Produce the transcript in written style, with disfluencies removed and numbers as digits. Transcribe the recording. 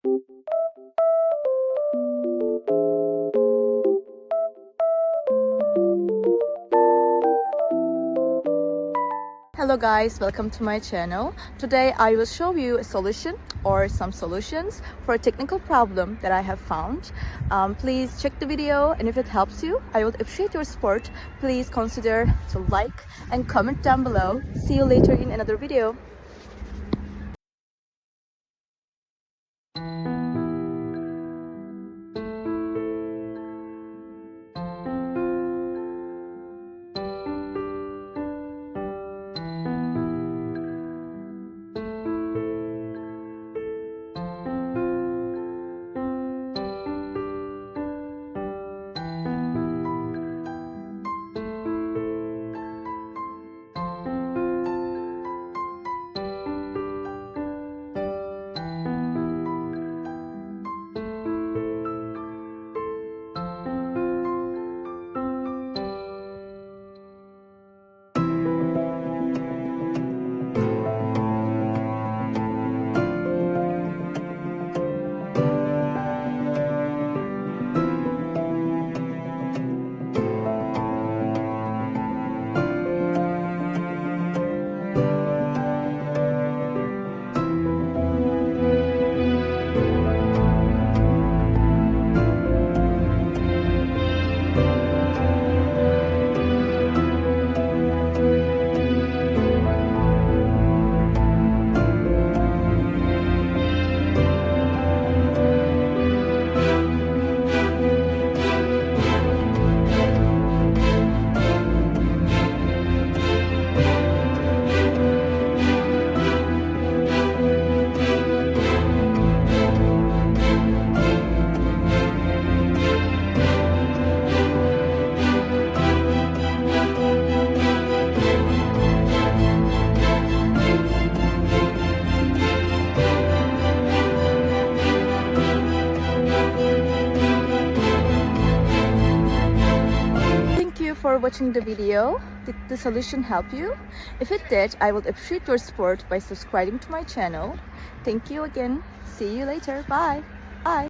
Hello guys, welcome to my channel. Today I will show you a solution or some solutions for a technical problem that I have found. Please check the video, and if it helps you, I would appreciate your support. Please consider to like and comment down below. See you later in another video. For watching the video. Did the solution help you? If it did, I would appreciate your support by subscribing to my channel. Thank you again. See you later. Bye. Bye.